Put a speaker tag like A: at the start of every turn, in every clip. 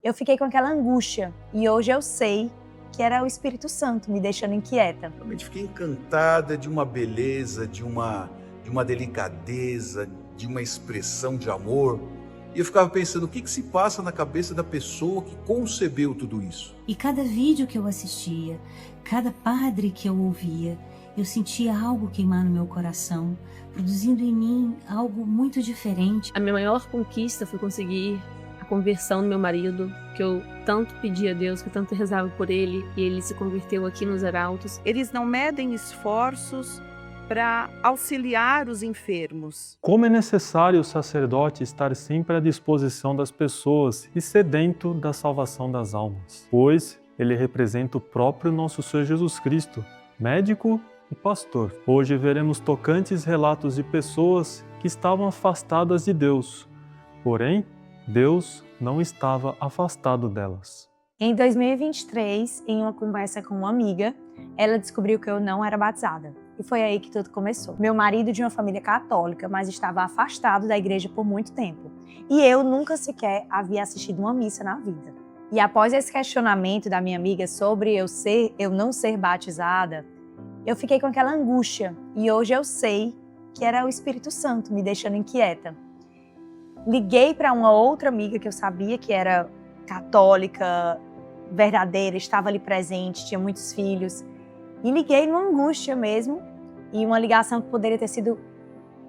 A: Eu fiquei com aquela angústia e hoje eu sei que era o Espírito Santo me deixando inquieta.
B: Realmente fiquei encantada de uma beleza, de uma delicadeza, de uma expressão de amor. E eu ficava pensando, o que se passa na cabeça da pessoa que concebeu tudo isso?
C: E cada vídeo que eu assistia, cada padre que eu ouvia, eu sentia algo queimar no meu coração, produzindo em mim algo muito diferente.
D: A minha maior conquista foi conseguir a conversão do meu marido, que eu tanto pedi a Deus, que eu tanto rezava por ele, e ele se converteu aqui nos Arautos.
E: Eles não medem esforços para auxiliar os enfermos.
F: Como é necessário o sacerdote estar sempre à disposição das pessoas e sedento da salvação das almas, pois ele representa o próprio nosso Senhor Jesus Cristo, médico e pastor. Hoje veremos tocantes relatos de pessoas que estavam afastadas de Deus, porém, Deus não estava afastado delas.
A: Em 2023, em uma conversa com uma amiga, ela descobriu que eu não era batizada. E foi aí que tudo começou. Meu marido de uma família católica, mas estava afastado da igreja por muito tempo. E eu nunca sequer havia assistido uma missa na vida. E após esse questionamento da minha amiga sobre eu não ser batizada, eu fiquei com aquela angústia. E hoje eu sei que era o Espírito Santo me deixando inquieta. Liguei para uma outra amiga que eu sabia que era católica, verdadeira, estava ali presente, tinha muitos filhos. E liguei numa angústia mesmo, e uma ligação que poderia ter sido,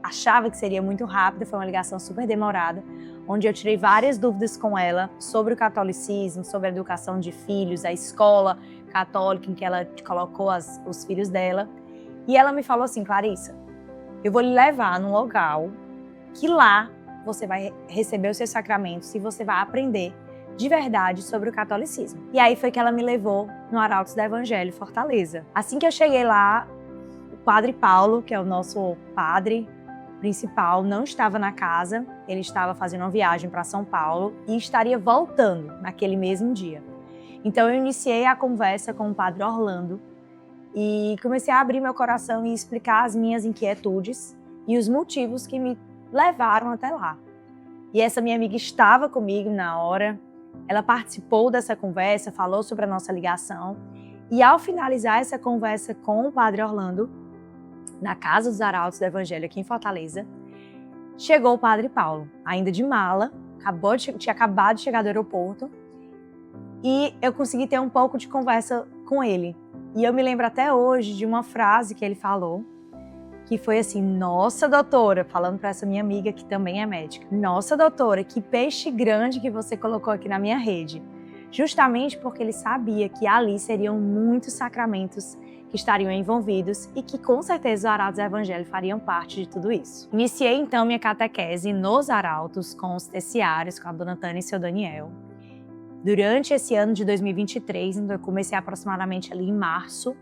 A: achava que seria muito rápida, foi uma ligação super demorada, onde eu tirei várias dúvidas com ela sobre o catolicismo, sobre a educação de filhos, a escola católica em que ela colocou os filhos dela. E ela me falou assim, Clarissa, eu vou lhe levar num local que lá você vai receber os seus sacramentos e você vai aprender de verdade sobre o catolicismo. E aí foi que ela me levou no Arautos do Evangelho, Fortaleza. Assim que eu cheguei lá, o Padre Paulo, que é o nosso padre principal, não estava na casa, ele estava fazendo uma viagem para São Paulo e estaria voltando naquele mesmo dia. Então eu iniciei a conversa com o Padre Orlando e comecei a abrir meu coração e explicar as minhas inquietudes e os motivos que me levaram até lá. E essa minha amiga estava comigo na hora, ela participou dessa conversa, falou sobre a nossa ligação e ao finalizar essa conversa com o Padre Orlando, na Casa dos Arautos do Evangelho aqui em Fortaleza, chegou o Padre Paulo, ainda de mala, tinha acabado de chegar do aeroporto e eu consegui ter um pouco de conversa com ele. E eu me lembro até hoje de uma frase que ele falou, que foi assim, nossa doutora, falando para essa minha amiga que também é médica, nossa doutora, que peixe grande que você colocou aqui na minha rede. Justamente porque ele sabia que ali seriam muitos sacramentos que estariam envolvidos e que com certeza os Arautos do Evangelho fariam parte de tudo isso. Iniciei então minha catequese nos Arautos com os terciários, com a dona Tânia e seu Daniel. Durante esse ano de 2023, então eu comecei aproximadamente ali em março,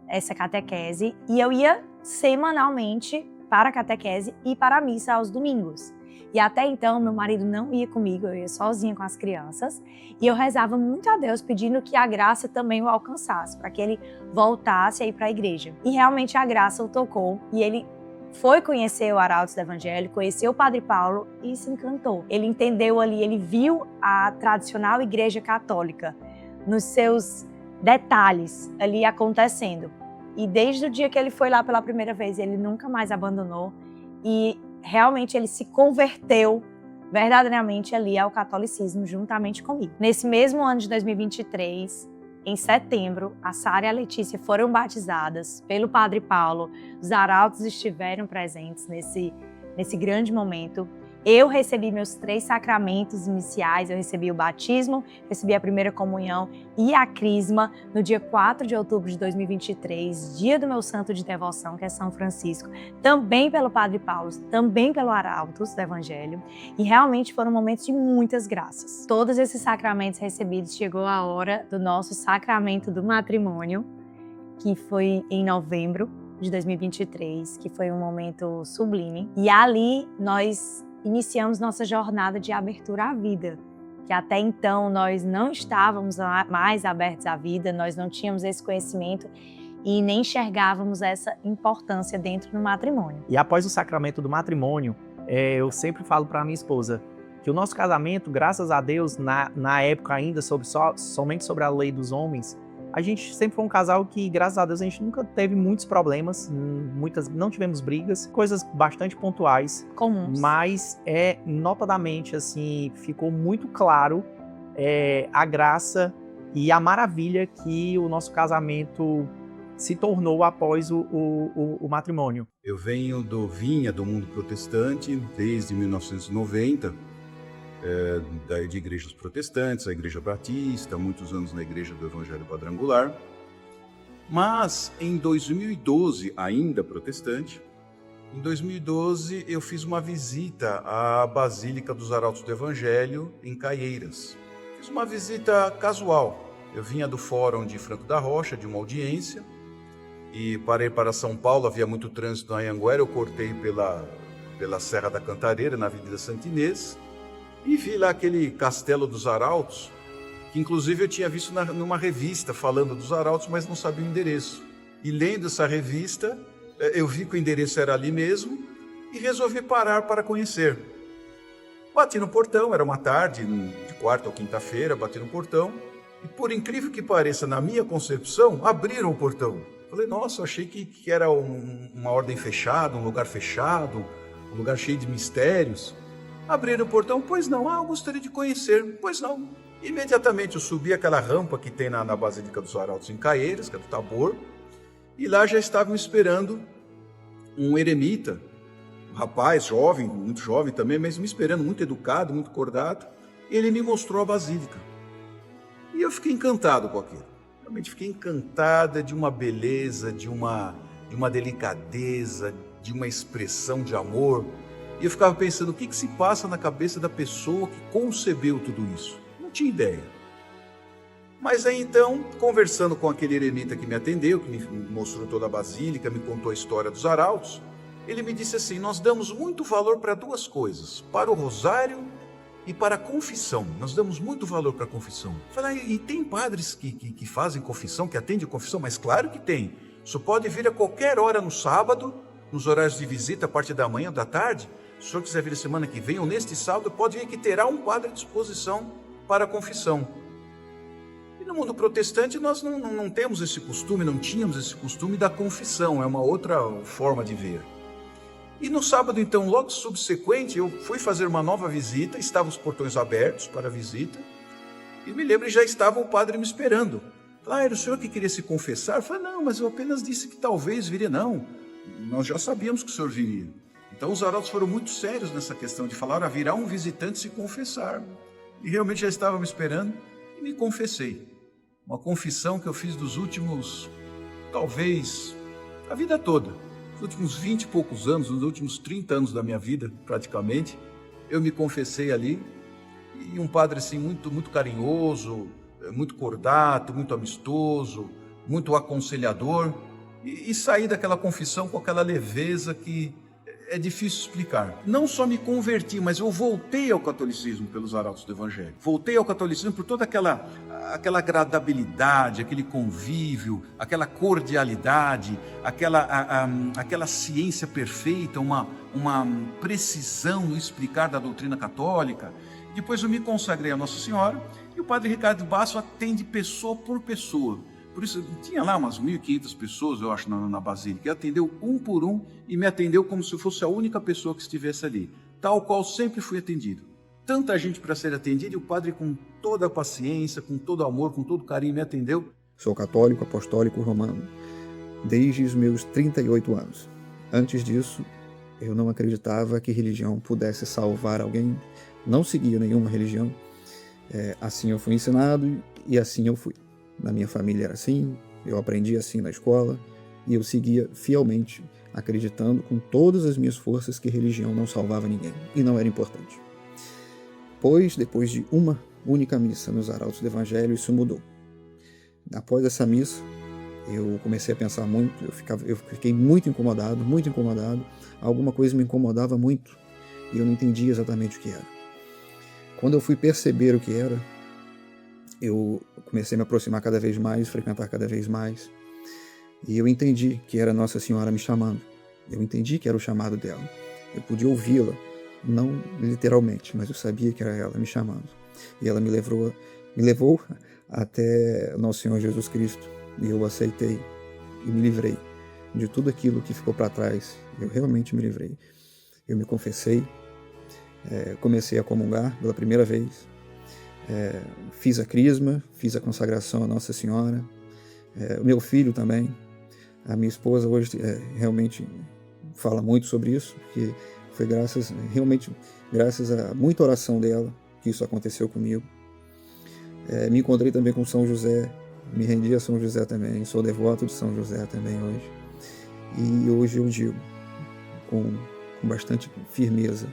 A: essa catequese, e eu ia semanalmente para a catequese e para a missa aos domingos. E até então, meu marido não ia comigo, eu ia sozinha com as crianças, e eu rezava muito a Deus pedindo que a graça também o alcançasse, para que ele voltasse a ir para a igreja. E realmente a graça o tocou, e ele foi conhecer o Arautos do Evangelho, conheceu o Padre Paulo e se encantou. Ele entendeu ali, ele viu a tradicional igreja católica nos seus detalhes ali acontecendo. E desde o dia que ele foi lá pela primeira vez, ele nunca mais abandonou e realmente ele se converteu verdadeiramente ali ao catolicismo juntamente comigo. Nesse mesmo ano de 2023, em setembro, a Sara e a Letícia foram batizadas pelo Padre Paulo. Os Arautos estiveram presentes nesse grande momento. Eu recebi meus 3 sacramentos iniciais, eu recebi o batismo, recebi a primeira comunhão e a crisma no dia 4 de outubro de 2023, dia do meu santo de devoção, que é São Francisco, também pelo Padre Paulo, também pelo Arautos do Evangelho, e realmente foram momentos de muitas graças. Todos esses sacramentos recebidos, chegou a hora do nosso sacramento do matrimônio, que foi em novembro de 2023, que foi um momento sublime, e ali nós iniciamos nossa jornada de abertura à vida, que até então nós não estávamos mais abertos à vida, nós não tínhamos esse conhecimento e nem enxergávamos essa importância dentro do matrimônio.
G: E após o sacramento do matrimônio, eu sempre falo para minha esposa, que o nosso casamento, graças a Deus, na época ainda, somente sobre a lei dos homens, a gente sempre foi um casal que, graças a Deus, a gente nunca teve muitos problemas, não tivemos brigas, coisas bastante pontuais.
A: Comuns.
G: Mas, notadamente, assim, ficou muito claro a graça e a maravilha que o nosso casamento se tornou após o matrimônio.
B: Eu venho do mundo protestante desde 1990, de igrejas protestantes, a Igreja Batista, muitos anos na Igreja do Evangelho Quadrangular. Mas em 2012, ainda protestante, em 2012 eu fiz uma visita à Basílica dos Arautos do Evangelho em Caieiras. Fiz uma visita casual. Eu vinha do Fórum de Franco da Rocha, de uma audiência, e para ir para São Paulo, havia muito trânsito na Anhanguera, eu cortei pela Serra da Cantareira, na Avenida Santa Inês, e vi lá aquele Castelo dos Arautos, que inclusive eu tinha visto numa revista falando dos Arautos, mas não sabia o endereço. E lendo essa revista, eu vi que o endereço era ali mesmo e resolvi parar para conhecer. Bati no portão, era uma tarde, de quarta ou quinta-feira, bati no portão, e por incrível que pareça, na minha concepção, abriram o portão. Falei, nossa, eu achei que era uma ordem fechada, um lugar fechado, um lugar cheio de mistérios. Abriram o portão, pois não, eu gostaria de conhecer, pois não. Imediatamente eu subi aquela rampa que tem na Basílica dos Arautos em Caieiras, que é do Tabor, e lá já estavam esperando um eremita, um rapaz jovem, muito jovem também, mas me esperando, muito educado, muito acordado. Ele me mostrou a Basílica. E eu fiquei encantado com aquilo. Realmente fiquei encantada de uma beleza, de uma delicadeza, de uma expressão de amor. E eu ficava pensando, o que se passa na cabeça da pessoa que concebeu tudo isso? Não tinha ideia. Mas aí então, conversando com aquele eremita que me atendeu, que me mostrou toda a Basílica, me contou a história dos Arautos, ele me disse assim, nós damos muito valor para duas coisas, para o rosário e para a confissão. Nós damos muito valor para a confissão. Eu falei, e tem padres que fazem confissão, que atendem confissão? Mas claro que tem. Só pode vir a qualquer hora no sábado, nos horários de visita, a partir da manhã ou da tarde. Se o senhor quiser vir a semana que vem ou neste sábado, pode vir que terá um padre à disposição para a confissão. E no mundo protestante nós não temos esse costume, não tínhamos esse costume da confissão, é uma outra forma de ver. E no sábado, então, logo subsequente, eu fui fazer uma nova visita, estavam os portões abertos para a visita, e me lembro que já estava o padre me esperando. Falei, era o senhor que queria se confessar? Eu falei, não, mas eu apenas disse que talvez viria. Não, nós já sabíamos que o senhor viria. Então os arautos foram muito sérios nessa questão de falar, virá um visitante se confessar. E realmente já estava me esperando e me confessei. Uma confissão que eu fiz dos últimos, talvez, a vida toda. Nos últimos 20 e poucos anos, nos últimos 30 anos da minha vida, praticamente, eu me confessei ali. E um padre assim muito carinhoso, muito cordato, muito amistoso, muito aconselhador. E saí daquela confissão com aquela leveza que é difícil explicar. Não só me converti, mas eu voltei ao catolicismo pelos arautos do Evangelho. Voltei ao catolicismo por toda aquela agradabilidade, aquele convívio, aquela cordialidade, aquela ciência perfeita, uma precisão no explicar da doutrina católica. Depois eu me consagrei a Nossa Senhora e o padre Ricardo Basso atende pessoa por pessoa. Por isso, tinha lá umas 1.500 pessoas, eu acho, na Basílica. Ele atendeu um por um e me atendeu como se eu fosse a única pessoa que estivesse ali. Tal qual sempre fui atendido. Tanta gente para ser atendida e o padre com toda a paciência, com todo amor, com todo carinho me atendeu.
H: Sou católico, apostólico, romano, desde os meus 38 anos. Antes disso, eu não acreditava que religião pudesse salvar alguém. Não seguia nenhuma religião. Assim eu fui ensinado e assim eu fui. Na minha família era assim, eu aprendi assim na escola e eu seguia fielmente, acreditando com todas as minhas forças que religião não salvava ninguém e não era importante. Pois, depois de uma única missa nos arautos do Evangelho, isso mudou. Após essa missa, eu comecei a pensar muito, eu fiquei muito incomodado, alguma coisa me incomodava muito e eu não entendia exatamente o que era. Quando eu fui perceber o que era, eu comecei a me aproximar cada vez mais, frequentar cada vez mais. E eu entendi que era Nossa Senhora me chamando. Eu entendi que era o chamado dela. Eu podia ouvi-la não literalmente, mas eu sabia que era ela me chamando. E ela me levou até Nosso Senhor Jesus Cristo, e eu aceitei e me livrei de tudo aquilo que ficou para trás. Eu realmente me livrei. Eu me confessei, comecei a comungar pela primeira vez, fiz a crisma, fiz a consagração a Nossa Senhora, o meu filho também. A minha esposa hoje realmente fala muito sobre isso, porque foi realmente graças a muita oração dela que isso aconteceu comigo. Me encontrei também com São José, me rendi a São José também, sou devoto de São José também hoje. E hoje eu digo, com bastante firmeza,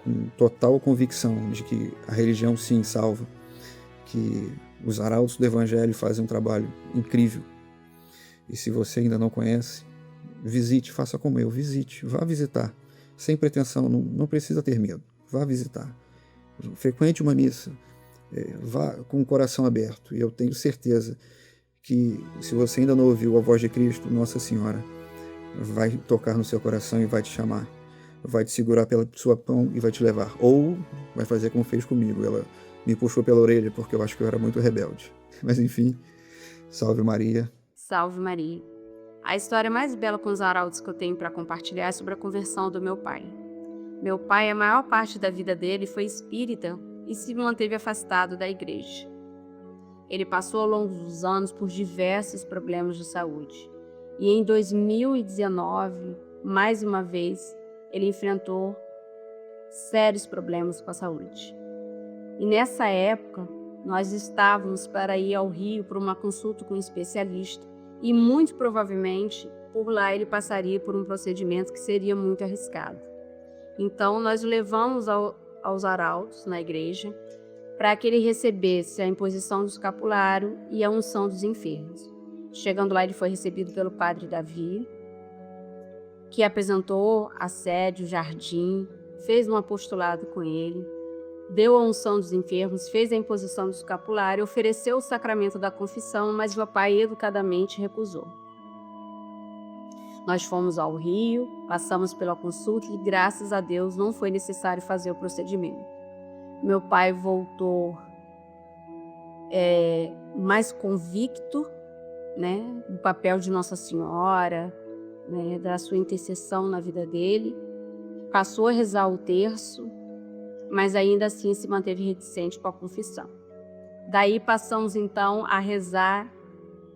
H: com total convicção de que a religião sim salva, que os arautos do Evangelho fazem um trabalho incrível. E se você ainda não conhece, visite, faça como eu, visite, vá visitar, sem pretensão, não precisa ter medo, vá visitar. Frequente uma missa, vá com o coração aberto, e eu tenho certeza que se você ainda não ouviu a voz de Cristo, Nossa Senhora vai tocar no seu coração e vai te chamar, vai te segurar pela sua mão e vai te levar, ou vai fazer como fez comigo, ela me puxou pela orelha porque eu acho que eu era muito rebelde. Mas enfim, salve Maria.
I: Salve Maria. A história mais bela com os arautos que eu tenho para compartilhar é sobre a conversão do meu pai. Meu pai, a maior parte da vida dele foi espírita e se manteve afastado da igreja. Ele passou ao longo dos anos por diversos problemas de saúde. E em 2019, mais uma vez, ele enfrentou sérios problemas com a saúde. E nessa época, nós estávamos para ir ao Rio para uma consulta com um especialista e muito provavelmente por lá ele passaria por um procedimento que seria muito arriscado. Então nós o levamos aos arautos na igreja para que ele recebesse a imposição do escapulário e a unção dos enfermos. Chegando lá, ele foi recebido pelo padre Davi, que apresentou a sede, o jardim, fez um apostolado com ele, deu a unção dos enfermos, fez a imposição do escapulário, ofereceu o sacramento da confissão, mas o pai educadamente recusou. Nós fomos ao Rio, passamos pela consulta e, graças a Deus, não foi necessário fazer o procedimento. Meu pai voltou mais convicto, do papel de Nossa Senhora, da sua intercessão na vida dele, passou a rezar o terço, mas ainda assim se manteve reticente com a confissão. Daí passamos então a rezar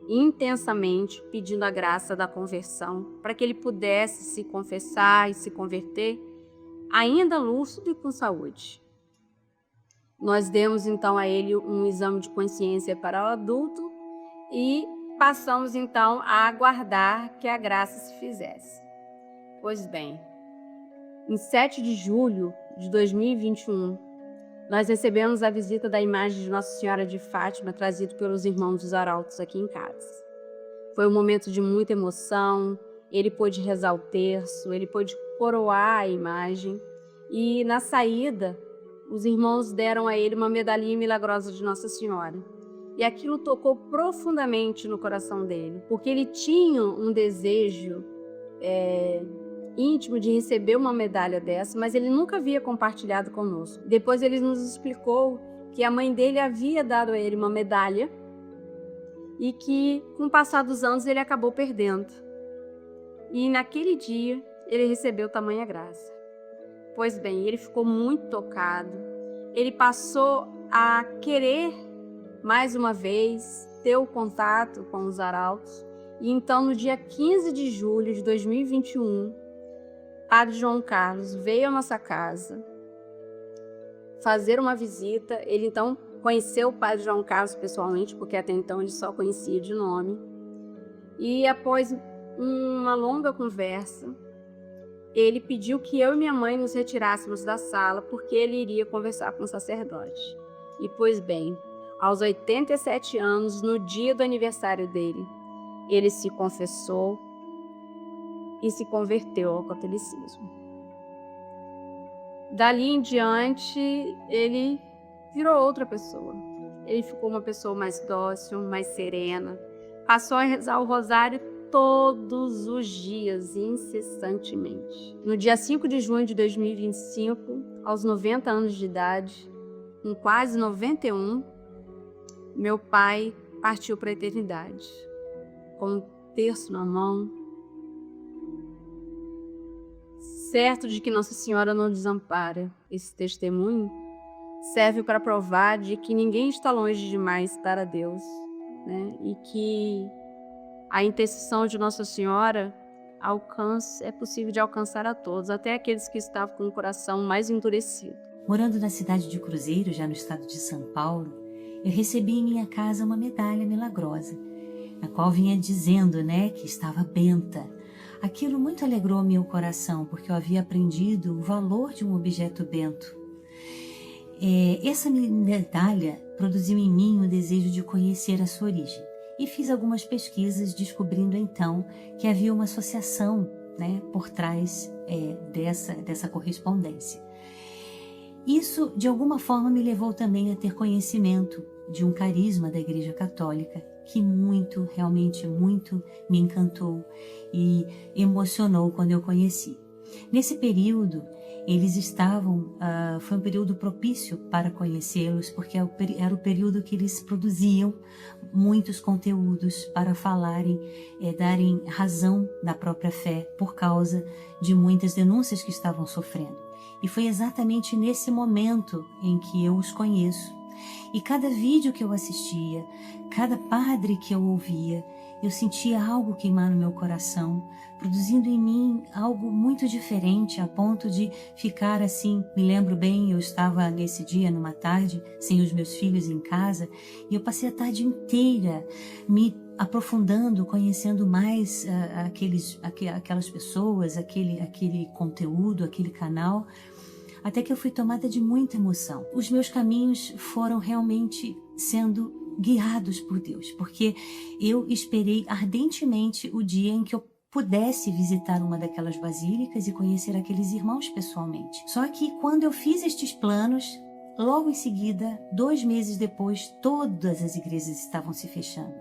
I: intensamente, pedindo a graça da conversão, para que ele pudesse se confessar e se converter, ainda lúcido e com saúde. Nós demos então a ele um exame de consciência para o adulto e passamos então a aguardar que a graça se fizesse. Pois bem, em 7 de julho de 2021, nós recebemos a visita da imagem de Nossa Senhora de Fátima, trazido pelos irmãos dos arautos aqui em casa. Foi um momento de muita emoção, ele pôde rezar o terço, ele pôde coroar a imagem e na saída, os irmãos deram a ele uma medalhinha milagrosa de Nossa Senhora. E aquilo tocou profundamente no coração dele, porque ele tinha um desejo íntimo de receber uma medalha dessa, mas ele nunca havia compartilhado conosco. Depois ele nos explicou que a mãe dele havia dado a ele uma medalha e que, com o passar dos anos, ele acabou perdendo. E naquele dia, ele recebeu tamanha graça. Pois bem, ele ficou muito tocado, ele passou a querer mais uma vez, ter o contato com os arautos. E então, no dia 15 de julho de 2021, Padre João Carlos veio à nossa casa fazer uma visita. Ele então conheceu o Padre João Carlos pessoalmente, porque até então ele só conhecia de nome. E após uma longa conversa, ele pediu que eu e minha mãe nos retirássemos da sala, porque ele iria conversar com o sacerdote. E pois bem, aos 87 anos, no dia do aniversário dele, ele se confessou e se converteu ao catolicismo. Dali em diante, ele virou outra pessoa. Ele ficou uma pessoa mais dócil, mais serena. Passou a rezar o rosário todos os dias, incessantemente. No dia 5 de junho de 2025, aos 90 anos de idade, com quase 91, meu pai partiu para a eternidade, com um terço na mão, certo de que Nossa Senhora não desampara. Esse testemunho serve para provar de que ninguém está longe demais para Deus, né? E que a intercessão de Nossa Senhora é possível de alcançar a todos, até aqueles que estavam com o coração mais endurecido.
C: Morando na cidade de Cruzeiro, já no estado de São Paulo, eu recebi em minha casa uma medalha milagrosa, na qual vinha dizendo, que estava benta. Aquilo muito alegrou meu coração, porque eu havia aprendido o valor de um objeto bento. Essa medalha produziu em mim o desejo de conhecer a sua origem. E fiz algumas pesquisas, descobrindo então que havia uma associação, por trás dessa correspondência. Isso, de alguma forma, me levou também a ter conhecimento de um carisma da Igreja Católica que realmente muito me encantou e emocionou quando eu conheci. Nesse período, eles foi um período propício para conhecê-los, porque era o período que eles produziam muitos conteúdos para falarem, darem razão da própria fé por causa de muitas denúncias que estavam sofrendo. E foi exatamente nesse momento em que eu os conheço. E cada vídeo que eu assistia, cada padre que eu ouvia, eu sentia algo queimar no meu coração, produzindo em mim algo muito diferente, a ponto de ficar assim. Me lembro bem, eu estava nesse dia, numa tarde, sem os meus filhos em casa, e eu passei a tarde inteira me aprofundando, conhecendo mais aquelas pessoas, aquele conteúdo, aquele canal, até que eu fui tomada de muita emoção. Os meus caminhos foram realmente sendo guiados por Deus, porque eu esperei ardentemente o dia em que eu pudesse visitar uma daquelas basílicas e conhecer aqueles irmãos pessoalmente. Só que quando eu fiz estes planos, logo em seguida, 2 meses depois, todas as igrejas estavam se fechando.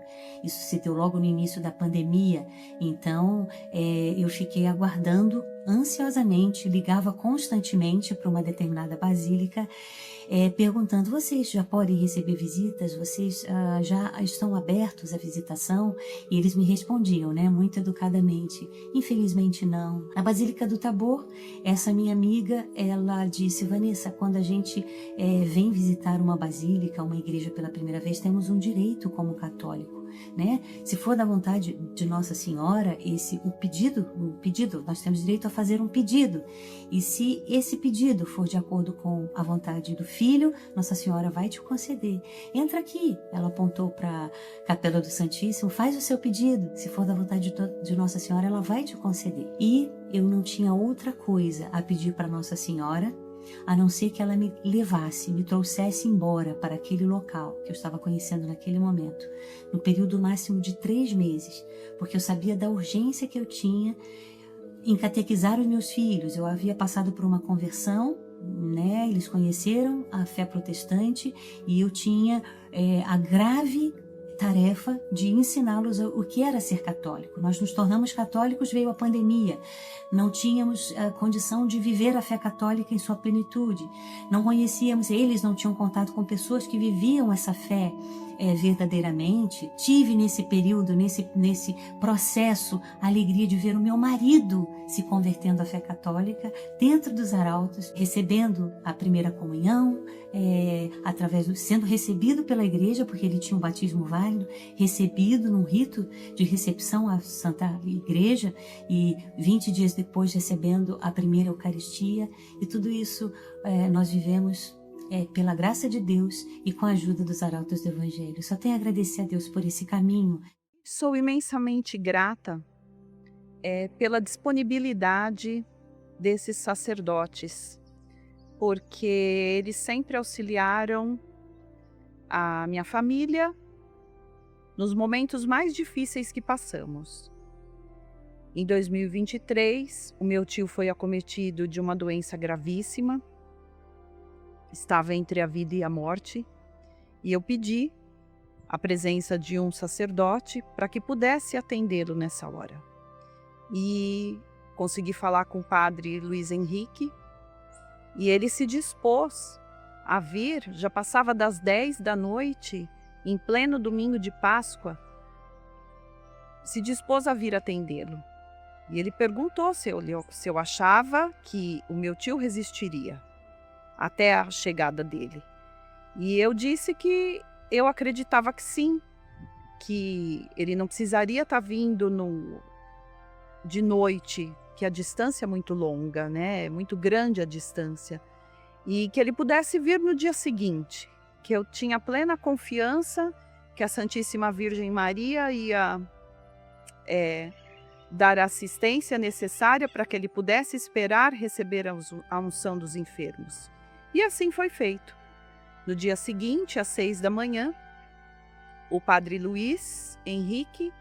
C: Isso se deu logo no início da pandemia, então eu fiquei aguardando ansiosamente, ligava constantemente para uma determinada basílica, perguntando: vocês já podem receber visitas? Vocês já estão abertos à visitação? E eles me respondiam, muito educadamente: infelizmente não. Na Basílica do Tabor, essa minha amiga, ela disse: Vanessa, quando a gente vem visitar uma basílica, uma igreja pela primeira vez, temos um direito como católico, Se for da vontade de Nossa Senhora, o pedido, nós temos direito a fazer um pedido. E se esse pedido for de acordo com a vontade do Filho, Nossa Senhora vai te conceder. Entra aqui. Ela apontou para a Capela do Santíssimo: faz o seu pedido. Se for da vontade de Nossa Senhora, ela vai te conceder. E eu não tinha outra coisa a pedir para Nossa Senhora, a não ser que ela me levasse, me trouxesse embora para aquele local que eu estava conhecendo naquele momento, no período máximo de 3 meses, porque eu sabia da urgência que eu tinha em catequizar os meus filhos. Eu havia passado por uma conversão, eles conheceram a fé protestante, e eu tinha a grave tarefa de ensiná-los o que era ser católico. Nós nos tornamos católicos, veio a pandemia, não tínhamos a condição de viver a fé católica em sua plenitude, não conhecíamos, eles não tinham contato com pessoas que viviam essa fé verdadeiramente. Tive nesse período, nesse processo, a alegria de ver o meu marido se convertendo à fé católica dentro dos arautos, recebendo a primeira comunhão, sendo recebido pela igreja, porque ele tinha um batismo válido, recebido num rito de recepção à Santa Igreja, e 20 dias depois recebendo a primeira Eucaristia. E tudo isso nós vivemos pela graça de Deus e com a ajuda dos arautos do Evangelho. Só tenho a agradecer a Deus por esse caminho.
E: Sou imensamente grata pela disponibilidade desses sacerdotes, porque eles sempre auxiliaram a minha família nos momentos mais difíceis que passamos. Em 2023, o meu tio foi acometido de uma doença gravíssima, estava entre a vida e a morte, e eu pedi a presença de um sacerdote para que pudesse atendê-lo nessa hora. E consegui falar com o padre Luiz Henrique e ele se dispôs a vir, já passava das 10 da noite, em pleno domingo de Páscoa, se dispôs a vir atendê-lo. E ele perguntou se eu achava que o meu tio resistiria até a chegada dele. E eu disse que eu acreditava que sim, que ele não precisaria estar vindo de noite, que a distância é muito longa, né? É muito grande a distância. E que ele pudesse vir no dia seguinte, que eu tinha plena confiança que a Santíssima Virgem Maria ia dar a assistência necessária para que ele pudesse esperar receber a unção dos enfermos. E assim foi feito. No dia seguinte, às 6 da manhã, o padre Luiz Henrique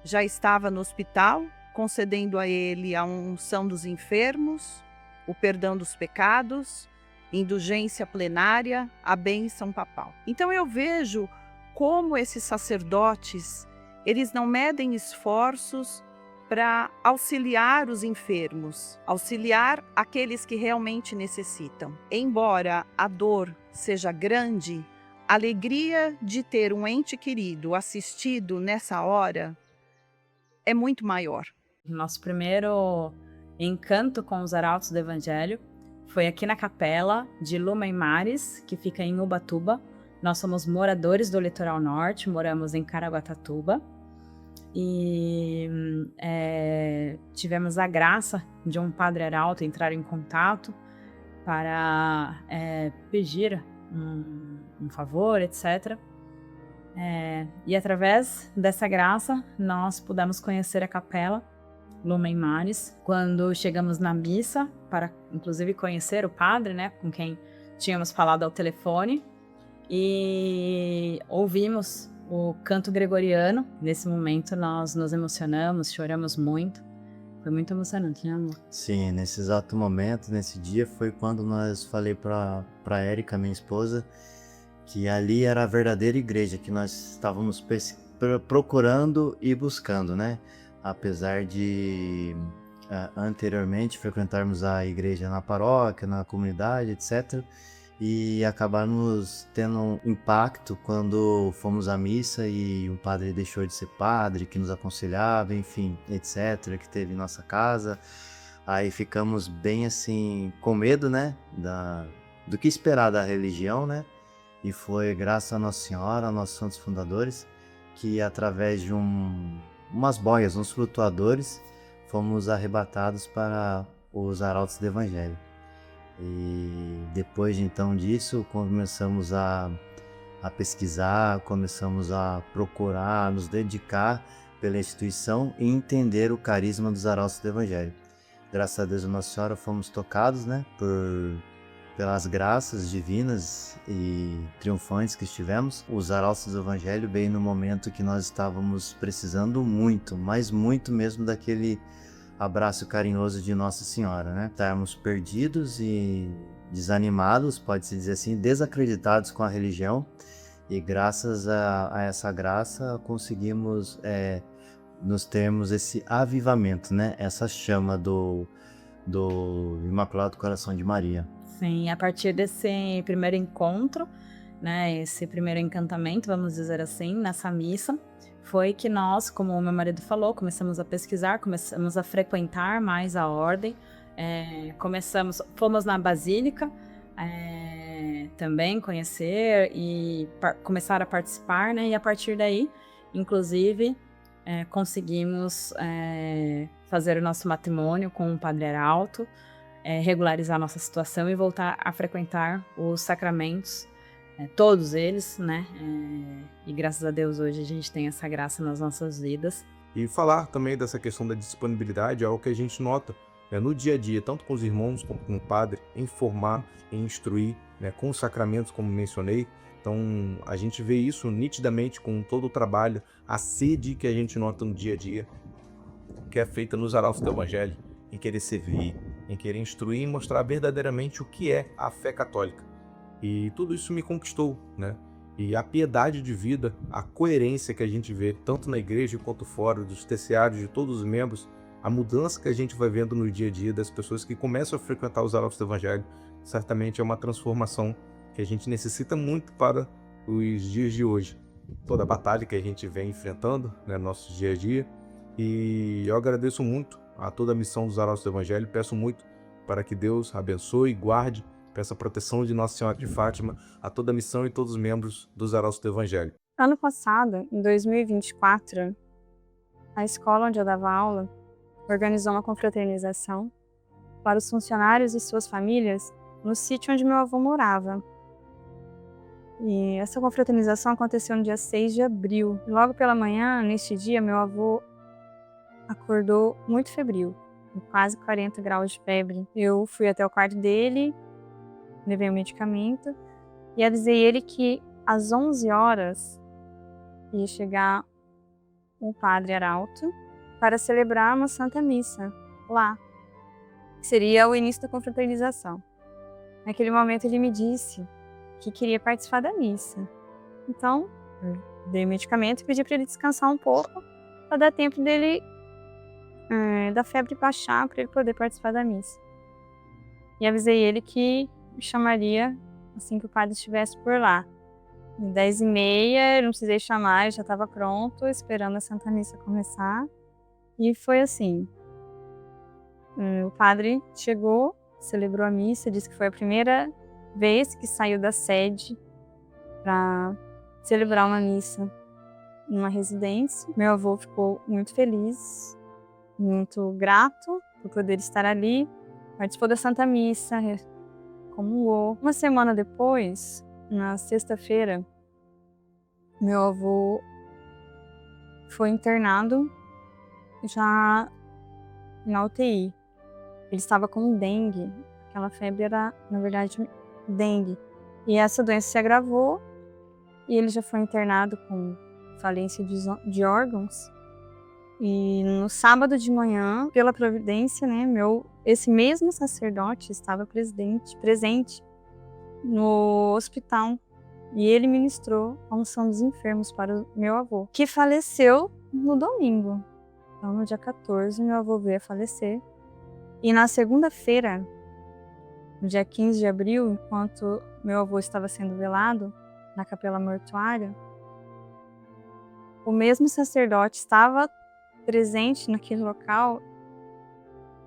E: já estava no hospital, concedendo a ele a unção dos enfermos, o perdão dos pecados, indulgência plenária, a bênção papal. Então eu vejo como esses sacerdotes, eles não medem esforços para auxiliar os enfermos, auxiliar aqueles que realmente necessitam. Embora a dor seja grande, a alegria de ter um ente querido assistido nessa hora é muito maior.
J: Nosso primeiro encanto com os arautos do Evangelho foi aqui na capela de Lumen Mares, que fica em Ubatuba. Nós somos moradores do litoral norte, moramos em Caraguatatuba. E tivemos a graça de um padre arauto entrar em contato para pedir um favor, etc. E através dessa graça nós pudemos conhecer a capela Lumen Mares. Quando chegamos na missa, para inclusive conhecer o padre, né, com quem tínhamos falado ao telefone, e ouvimos o canto gregoriano. Nesse momento nós nos emocionamos, choramos muito. Foi muito emocionante, né, amor?
K: Sim, nesse exato momento, nesse dia, foi quando nós falei pra Érica, minha esposa, que ali era a verdadeira igreja que nós estávamos procurando e buscando, né? Apesar de anteriormente frequentarmos a igreja na paróquia, na comunidade, etc., e acabarmos tendo um impacto quando fomos à missa e o padre deixou de ser padre, que nos aconselhava, enfim, etc., que teve em nossa casa. Aí ficamos bem assim, com medo, né, do que esperar da religião, né? E foi graças a Nossa Senhora, aos nossos santos fundadores, que através de umas boias, uns flutuadores, fomos arrebatados para os arautos do Evangelho. E depois então disso começamos a pesquisar, começamos a procurar, nos dedicar pela instituição e entender o carisma dos arautos do Evangelho. Graças a Deus e Nossa Senhora fomos tocados, né, pelas graças divinas e triunfantes que estivemos. Os arautos do Evangelho veio no momento que nós estávamos precisando muito, mas muito mesmo daquele abraço carinhoso de Nossa Senhora, né? Estávamos perdidos e desanimados, pode-se dizer assim, desacreditados com a religião, e graças a essa graça conseguimos nos termos esse avivamento, né? Essa chama do Imaculado Coração de Maria.
J: Sim, a partir desse primeiro encontro, né, esse primeiro encantamento, vamos dizer assim, nessa missa, foi que nós, como o meu marido falou, começamos a pesquisar, começamos a frequentar mais a ordem, fomos na Basílica também conhecer e começar a participar, né, e a partir daí, inclusive, conseguimos fazer o nosso matrimônio com o Padre Arauto, regularizar nossa situação e voltar a frequentar os sacramentos, todos eles, né? E graças a Deus hoje a gente tem essa graça nas nossas vidas.
L: E falar também dessa questão da disponibilidade é algo que a gente nota no dia a dia, tanto com os irmãos como com o padre, em formar, em instruir, né, com os sacramentos, como mencionei. Então a gente vê isso nitidamente com todo o trabalho, a sede que a gente nota no dia a dia, que é feita nos arautos do Evangelho, em querer servir, em querer instruir e mostrar verdadeiramente o que é a fé católica. E tudo isso me conquistou, né? E a piedade de vida, a coerência que a gente vê, tanto na igreja quanto fora, dos terciários, de todos os membros, a mudança que a gente vai vendo no dia a dia das pessoas que começam a frequentar os arautos do Evangelho, certamente é uma transformação que a gente necessita muito para os dias de hoje. Toda a batalha que a gente vem enfrentando, né, no nosso dia a dia. E eu agradeço muito a toda a missão dos arautos do Evangelho, peço muito para que Deus abençoe e guarde, peço a proteção de Nossa Senhora de Fátima a toda a missão e todos os membros dos arautos do Evangelho.
M: Ano passado, em 2024, a escola onde eu dava aula organizou uma confraternização para os funcionários e suas famílias no sítio onde meu avô morava. E essa confraternização aconteceu no dia 6 de abril. E logo pela manhã, neste dia, meu avô acordou muito febril, com quase 40 graus de febre. Eu fui até o quarto dele, levei o medicamento e avisei ele que às 11 horas ia chegar um padre arauto para celebrar uma Santa Missa lá. Seria o início da confraternização. Naquele momento ele me disse que queria participar da missa. Então, eu dei o medicamento e pedi para ele descansar um pouco, para dar tempo dele, da febre baixar, para ele poder participar da missa. E avisei ele que me chamaria assim que o padre estivesse por lá. Às 10h30, eu não precisei chamar, ele já estava pronto, esperando a Santa Missa começar. E foi assim. O padre chegou, celebrou a missa, disse que foi a primeira vez que saiu da sede para celebrar uma missa numa residência. Meu avô ficou muito feliz, muito grato por poder estar ali, participou da Santa Missa, comungou. Uma semana depois, na sexta-feira, meu avô foi internado já na UTI. Ele estava com dengue. Aquela febre era, na verdade, dengue. E essa doença se agravou e ele já foi internado com falência de órgãos. E no sábado de manhã, pela providência, né, esse mesmo sacerdote estava presente no hospital e ele ministrou a unção dos enfermos para o meu avô, que faleceu no domingo. Então, no dia 14, meu avô veio a falecer. E na segunda-feira, no dia 15 de abril, enquanto meu avô estava sendo velado na capela mortuária, o mesmo sacerdote estava presente naquele local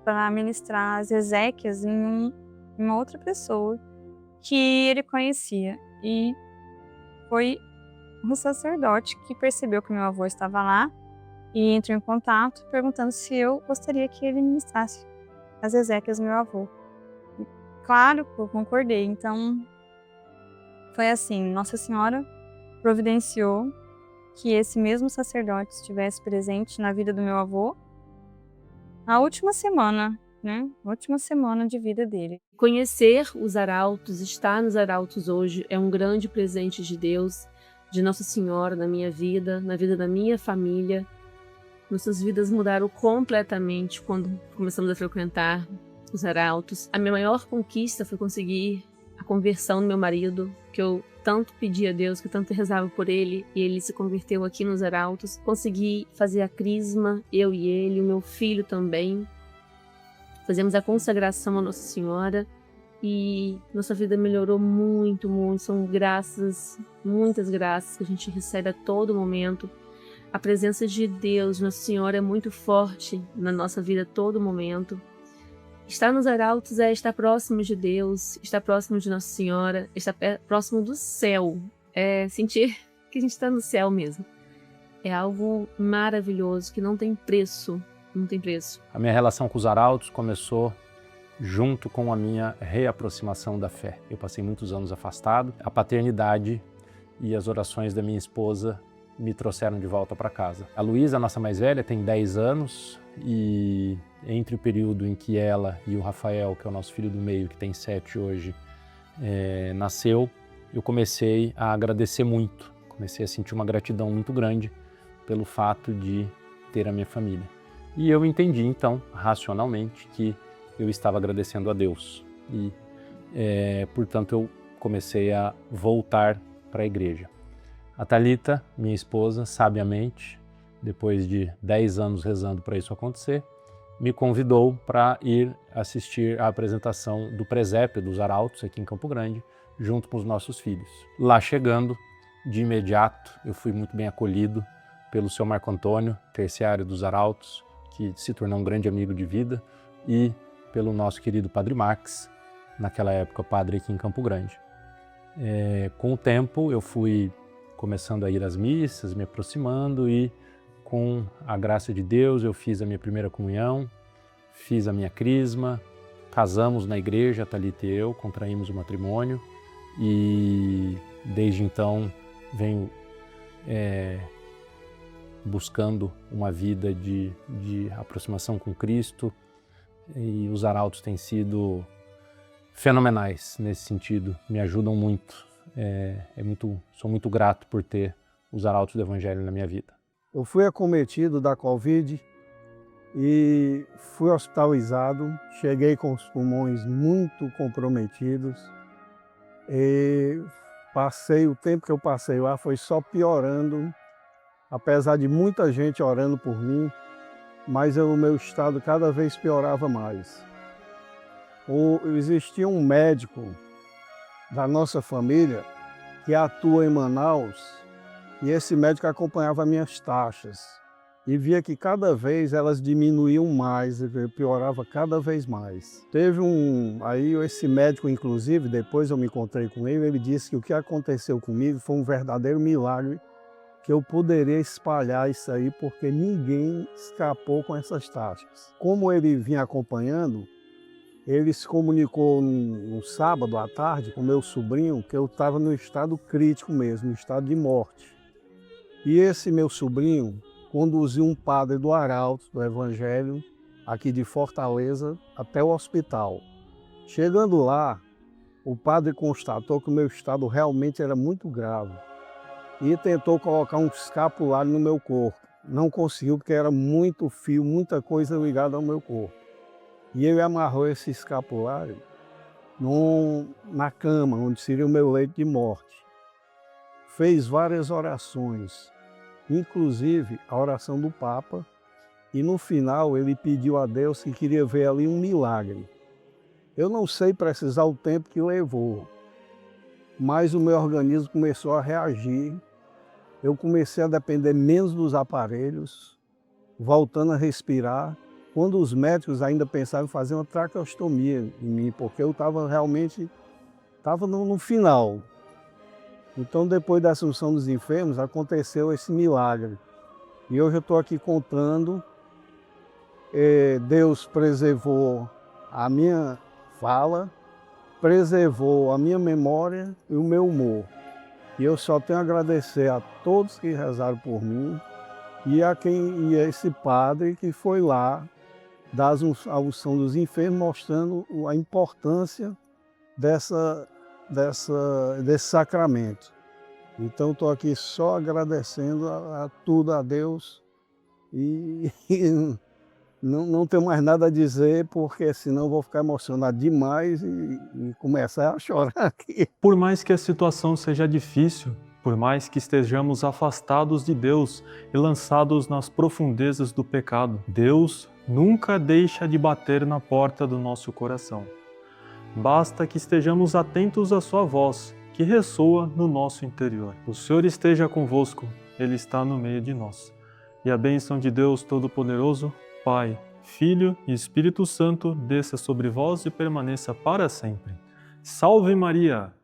M: para ministrar as exéquias em uma outra pessoa que ele conhecia. E foi um sacerdote que percebeu que meu avô estava lá e entrou em contato perguntando se eu gostaria que ele ministrasse as exéquias do meu avô. E, claro, eu concordei. Então, foi assim, Nossa Senhora providenciou que esse mesmo sacerdote estivesse presente na vida do meu avô na última semana, né? Última semana de vida dele.
D: Conhecer os arautos, estar nos arautos hoje é um grande presente de Deus, de Nossa Senhora na minha vida, na vida da minha família. Nossas vidas mudaram completamente quando começamos a frequentar os arautos. A minha maior conquista foi conseguir a conversão do meu marido, que eu tanto pedi a Deus, que eu tanto rezava por ele, e ele se converteu aqui nos arautos. Consegui fazer a crisma, eu e ele, o meu filho também. Fazemos a consagração à Nossa Senhora e nossa vida melhorou muito, muito. São graças, muitas graças que a gente recebe a todo momento. A presença de Deus, Nossa Senhora, é muito forte na nossa vida a todo momento. Estar nos arautos é estar próximo de Deus, estar próximo de Nossa Senhora, estar próximo do céu. É sentir que a gente está no céu mesmo. É algo maravilhoso, que não tem preço, não tem preço.
N: A minha relação com os arautos começou junto com a minha reaproximação da fé. Eu passei muitos anos afastado. A paternidade e as orações da minha esposa me trouxeram de volta para casa. A Luísa, a nossa mais velha, tem 10 anos e entre o período em que ela e o Rafael, que é o nosso filho do meio, que tem 7 hoje, nasceu, eu comecei a agradecer muito. Comecei a sentir uma gratidão muito grande pelo fato de ter a minha família. E eu entendi, então, racionalmente, que eu estava agradecendo a Deus. E, portanto, eu comecei a voltar para a igreja. A Thalita, minha esposa, sabiamente, depois de 10 anos rezando para isso acontecer, me convidou para ir assistir à apresentação do presépio dos Arautos aqui em Campo Grande, junto com os nossos filhos. Lá chegando, de imediato, eu fui muito bem acolhido pelo seu Marco Antônio, terciário dos Arautos, que se tornou um grande amigo de vida, e pelo nosso querido Padre Max, naquela época padre aqui em Campo Grande. Com o tempo eu fui começando a ir às missas, me aproximando, e com a graça de Deus eu fiz a minha primeira comunhão, fiz a minha crisma, casamos na igreja, a Thalita e eu, contraímos o matrimônio, e desde então venho buscando uma vida de aproximação com Cristo, e os Arautos têm sido fenomenais nesse sentido, me ajudam muito. Sou muito grato por ter os Arautos do Evangelho na minha vida.
O: Eu fui acometido da Covid e fui hospitalizado, cheguei com os pulmões muito comprometidos e o tempo que eu passei lá foi só piorando, apesar de muita gente orando por mim, mas o meu estado cada vez piorava mais. Existia um médico da nossa família que atua em Manaus, e esse médico acompanhava minhas taxas e via que cada vez elas diminuíam mais, e piorava cada vez mais. Aí esse médico, inclusive, depois eu me encontrei com ele disse que o que aconteceu comigo foi um verdadeiro milagre, que eu poderia espalhar isso aí porque ninguém escapou com essas taxas. Como ele vinha acompanhando, ele se comunicou no sábado à tarde com meu sobrinho que eu estava no estado crítico mesmo, no estado de morte. E esse meu sobrinho conduziu um padre do Arauto, do Evangelho, aqui de Fortaleza, até o hospital. Chegando lá, o padre constatou que o meu estado realmente era muito grave e tentou colocar um escapulário no meu corpo. Não conseguiu porque era muito fio, muita coisa ligada ao meu corpo. E ele amarrou esse escapulário na cama, onde seria o meu leito de morte. Fez várias orações, inclusive a oração do Papa, e no final ele pediu a Deus que queria ver ali um milagre. Eu não sei precisar o tempo que levou, mas o meu organismo começou a reagir, eu comecei a depender menos dos aparelhos, voltando a respirar, quando os médicos ainda pensavam em fazer uma traqueostomia em mim, porque eu estava realmente no final. Então, depois da Assunção dos Enfermos, aconteceu esse milagre. E hoje eu estou aqui contando, Deus preservou a minha fala, preservou a minha memória e o meu humor. E eu só tenho a agradecer a todos que rezaram por mim e a esse padre que foi lá dar a unção dos enfermos, mostrando a importância desse sacramento. Então estou aqui só agradecendo a tudo a Deus e não tenho mais nada a dizer, porque senão eu vou ficar emocionado demais e começar a chorar aqui.
F: Por mais que a situação seja difícil, por mais que estejamos afastados de Deus e lançados nas profundezas do pecado, Deus nunca deixa de bater na porta do nosso coração. Basta que estejamos atentos à sua voz, que ressoa no nosso interior. O Senhor esteja convosco, Ele está no meio de nós. E a bênção de Deus Todo-Poderoso, Pai, Filho e Espírito Santo, desça sobre vós e permaneça para sempre. Salve Maria!